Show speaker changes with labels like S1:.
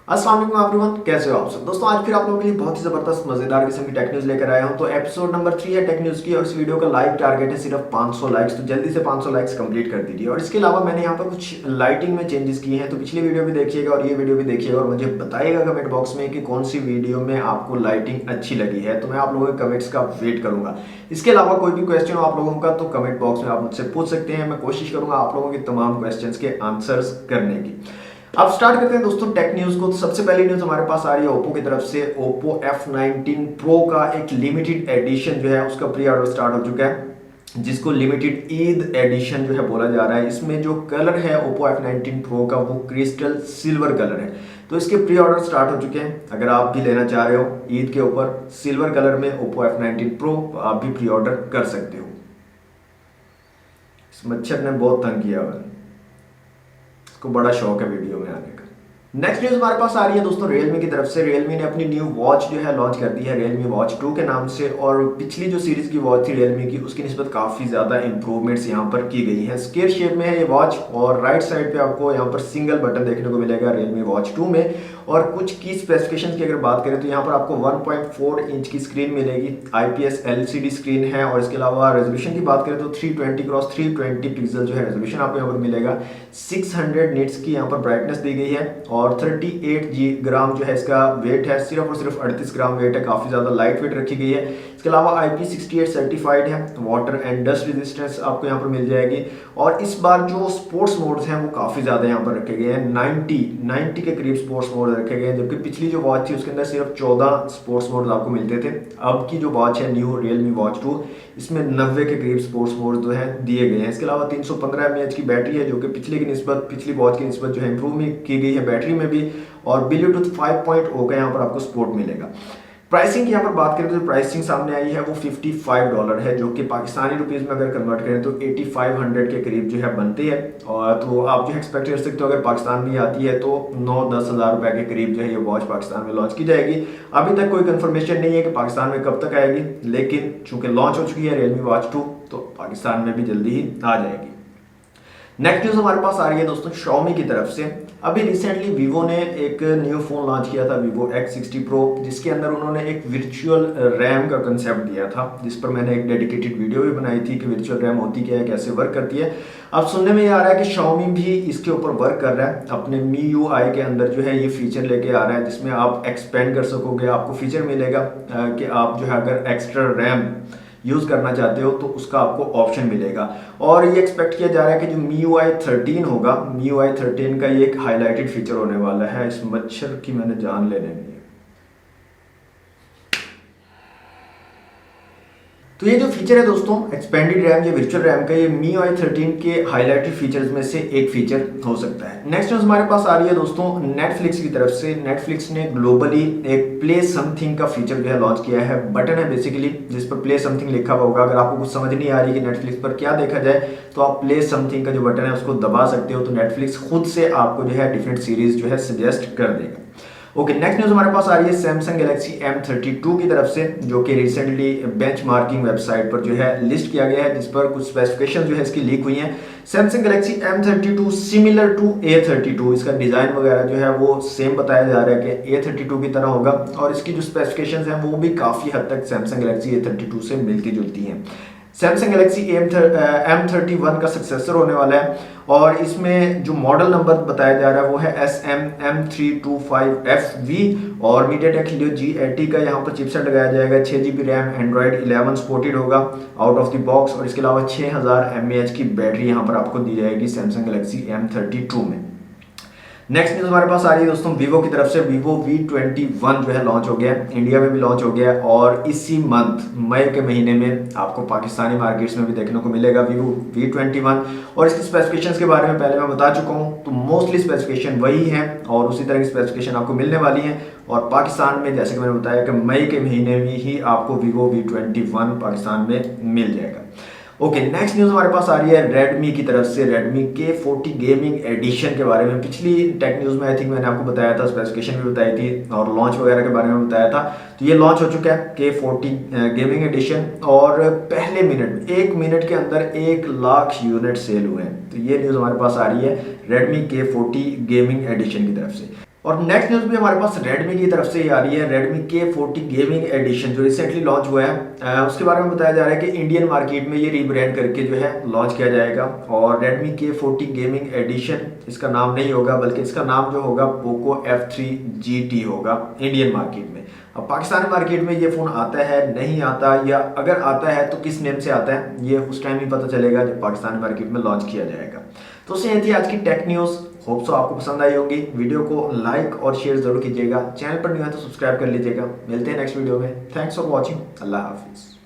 S1: अस्सलाम वालेकुम एवरीवन, कैसे हो आप सब दोस्तों। आज फिर आप लोगों के लिए बहुत ही ज़बरदस्त मज़ेदार किस्म की टेक न्यूज़ लेकर आया हूं। तो एपिसोड नंबर 3 है टेक न्यूज़ की और इस वीडियो का लाइव टारगेट है सिर्फ 500 लाइक्स। तो जल्दी से 500 लाइक्स कंप्लीट कर दीजिए। और इसके अलावा मैंने यहाँ पर कुछ लाइटिंग में चेंजेस किए हैं, तो पिछली वीडियो भी देखिएगा और ये वीडियो भी देखिएगा और मुझे बताइएगा कमेंट बॉक्स में कि कौन सी वीडियो में आपको लाइटिंग अच्छी लगी है। तो मैं आप लोगों के कमेंट्स का वेट करूंगा। इसके अलावा कोई भी क्वेश्चन हो आप लोगों का तो कमेंट बॉक्स में आप मुझसे पूछ सकते हैं। मैं कोशिश करूंगा आप लोगों के तमाम क्वेश्चंस के आंसर्स करने की। अब स्टार्ट करते हैं दोस्तों टेक न्यूज को। तो सबसे पहली न्यूज हमारे पास आ रही है ओप्पो की तरफ से। ओप्पो F19 Pro का एक लिमिटेड एडिशन जो है उसका प्री ऑर्डर स्टार्ट हो चुका है, जिसको लिमिटेड ईद एडिशन जो है बोला जा रहा है। इसमें जो कलर है ओप्पो F19 Pro का वो क्रिस्टल सिल्वर कलर है। तो इसके प्री ऑर्डर स्टार्ट हो चुके हैं। अगर आप भी लेना चाह रहे हो ईद के ऊपर सिल्वर कलर में ओप्पो F19 Pro, आप भी प्री ऑर्डर कर सकते हो। इस मच्छर ने बहुत तंग किया हुआ है, को बड़ा शौक है वीडियो में आने का। नेक्स्ट न्यूज हमारे पास आ रही है दोस्तों रियलमी की तरफ से। रियलमी ने अपनी न्यू वॉच जो है लॉन्च कर दी है, रियलमी वॉच 2 के नाम से। और पिछली जो सीरीज की वॉच थी रियलमी की उसकी निस्बत काफी ज्यादा इंप्रूवमेंट्स यहाँ पर की गई हैं। स्क्वायर शेप में है ये वॉच और राइट साइड पे आपको यहाँ पर सिंगल बटन देखने को मिलेगा रियलमी वॉच 2 में। और कुछ की स्पेसिफिकेशंस की अगर बात करें तो यहाँ पर आपको 1.4 इंच की स्क्रीन मिलेगी, IPS LCD स्क्रीन है। और इसके अलावा रेजोल्यूशन की बात करें तो 320x320 पिक्सल जो है रेजोल्यूशन आपको यहाँ पर मिलेगा। 600 निट्स की यहाँ पर ब्राइटनेस दी गई है और 38 ग्राम जो है इसका वेट है, सिर्फ और सिर्फ 38 ग्राम वेट है, काफी ज्यादा लाइट वेट रखी गई है। इसके अलावा IP68 सर्टिफाइड है, वाटर एंड डस्ट रेजिस्टेंस आपको यहाँ पर मिल जाएगी। और इस बार जो स्पोर्ट्स मोड्स हैं वो काफी ज्यादा यहाँ पर रखे गए हैं, 90 के करीब स्पोर्ट्स मोड रखे गए हैं। जबकि पिछली जो वॉच थी उसके अंदर सिर्फ 14 स्पोर्ट्स मोड आपको मिलते थे। अब की जो वॉच है न्यू रियलमी वॉच 2, इसमें 90 के करीब स्पोर्ट्स मोड जो है दिए गए हैं। इसके अलावा 315 mAh की बैटरी है, जो कि पिछली वॉच की निस्बत जो है इंप्रूव की गई है बैटरी में भी। और ब्लूटूथ 5.0 का यहाँ पर आपको सपोर्ट मिलेगा। प्राइसिंग की यहाँ पर बात करें तो प्राइसिंग सामने आई है वो $55 है, जो कि पाकिस्तानी रुपीस में अगर कन्वर्ट करें तो 8500 के करीब जो है बनती है। और तो आप जो एक्सपेक्ट कर सकते हो अगर पाकिस्तान में आती है तो 9-10 हज़ार रुपए के करीब जो है ये वॉच पाकिस्तान में लॉन्च की जाएगी। अभी तक कोई कंफर्मेशन नहीं है कि पाकिस्तान में कब तक आएगी, लेकिन चूंकि लॉन्च हो चुकी है रियलमी वॉच 2 तो पाकिस्तान में भी जल्दी ही आ जाएगी। नेक्स्ट न्यूज हमारे पास आ रही है दोस्तों Xiaomi की तरफ से। अभी रिसेंटली वीवो ने एक न्यू फोन लॉन्च किया था, Vivo X60 Pro, जिसके अंदर उन्होंने एक वर्चुअल रैम का कंसेप्ट दिया था, जिस पर मैंने एक डेडिकेटेड वीडियो भी बनाई थी कि वर्चुअल रैम होती क्या है, कैसे वर्क करती है। अब सुनने में ये आ रहा है कि Xiaomi भी इसके ऊपर वर्क कर रहा है। अपने MIUI के अंदर जो है ये फीचर लेके आ रहा है, जिसमें आप एक्सपेंड कर सकोगे। आपको फीचर मिलेगा कि आप जो है अगर एक्स्ट्रा रैम यूज करना चाहते हो तो उसका आपको ऑप्शन मिलेगा। और ये एक्सपेक्ट किया जा रहा है कि जो MIUI 13 होगा, MIUI 13 का ये एक हाईलाइटेड फीचर होने वाला है। इस मच्छर की मैंने जान ले लेनी है। तो ये जो फीचर है दोस्तों एक्सपेंडेड रैम या वर्चुअल रैम का, ये MIUI 13 के हाईलाइटेड फीचर्स में से एक फीचर हो सकता है। नेक्स्ट न्यूज हमारे पास आ रही है दोस्तों नेटफ्लिक्स की तरफ से। नेटफ्लिक्स ने ग्लोबली एक प्ले समथिंग का फीचर जो है लॉन्च किया है। बटन है बेसिकली जिस पर प्ले समथिंग लिखा हुआ होगा। अगर आपको कुछ समझ नहीं आ रही कि नेटफ्लिक्स पर क्या देखा जाए तो आप प्ले समथिंग का जो बटन है उसको दबा सकते हो, तो नेटफ्लिक्स खुद से आपको जो है डिफरेंट सीरीज जो है सजेस्ट कर देगा। ओके, नेक्स्ट न्यूज हमारे पास आ रही है सैमसंग गैलेक्सी M32 की तरफ से, जो कि रिसेंटली बेंचमार्किंग वेबसाइट पर जो है लिस्ट किया गया है, जिस पर कुछ स्पेसिफिकेशन जो है इसकी लीक हुई हैं। Samsung Galaxy M32 similar to A32, इसका डिजाइन वगैरह जो है वो सेम बताया जा रहा है कि A32 की तरह होगा। और इसकी जो स्पेसिफिकेशन हैं वो भी काफी हद तक सैमसंग गैलेक्सी A32 से मिलती जुलती हैं। सैमसंग गैलेक्सी M31 का सक्सेसर होने वाला है और इसमें जो मॉडल नंबर बताया जा रहा है वो है SM-M325FV और MediaTek Helio G80 का यहाँ पर चिपसेट लगाया जाएगा। 6GB रैम, Android 11 सपोर्टेड होगा आउट ऑफ द बॉक्स। और इसके अलावा 6000 mAh की बैटरी यहाँ पर आपको दी जाएगी सैमसंग गैलेक्सी M32 में। नेक्स्ट न्यूज हमारे पास आ रही है दोस्तों वीवो की तरफ से। Vivo V21 जो है लॉन्च हो गया है, इंडिया में भी लॉन्च हो गया है और इसी मंथ मई के महीने में आपको पाकिस्तानी मार्केट्स में भी देखने को मिलेगा Vivo V21। और इसकी स्पेसिफिकेशंस के बारे में पहले मैं बता चुका हूँ, तो मोस्टली स्पेसिफिकेशन वही है और उसी तरह की स्पेसिफिकेशन आपको मिलने वाली है। और पाकिस्तान में जैसे कि मैंने बताया कि मई के महीने में ही आपको Vivo V21 पाकिस्तान में मिल जाएगा। ओके, नेक्स्ट न्यूज हमारे पास आ रही है रेडमी की तरफ से। रेडमी K40 गेमिंग एडिशन के बारे में पिछली टेक न्यूज में आई थिंक मैंने आपको बताया था, स्पेसिफिकेशन भी बताई थी और लॉन्च वगैरह के बारे में बताया था। तो ये लॉन्च हो चुका है K40 गेमिंग एडिशन और पहले मिनट 1 मिनट के अंदर 1 लाख यूनिट सेल हुए हैं। तो ये न्यूज हमारे पास आ रही है रेडमी K40 गेमिंग एडिशन की तरफ से। और नेक्स्ट न्यूज़ भी हमारे पास रेडमी की तरफ से ही आ रही है। रेडमी K40 गेमिंग एडिशन जो रिसेंटली लॉन्च हुआ है, उसके बारे में बताया जा रहा है कि इंडियन मार्केट में ये रीब्रांड करके जो है लॉन्च किया जाएगा। और रेडमी K40 गेमिंग एडिशन इसका नाम नहीं होगा, बल्कि इसका नाम जो होगा पोको F3 GT होगा इंडियन मार्केट में। अब पाकिस्तानी मार्केट में ये फ़ोन आता है नहीं आता, या अगर आता है तो किस नेम से आता है, ये उस टाइम ही पता चलेगा जब पाकिस्तानी मार्केट में लॉन्च किया जाएगा। तो ये थी आज की टेक न्यूज़। होप सो आपको पसंद आई होगी। वीडियो को लाइक और शेयर जरूर कीजिएगा। चैनल पर नहीं है तो सब्सक्राइब कर लीजिएगा। मिलते हैं नेक्स्ट वीडियो में। Thanks for watching. अल्लाह हाफिज़।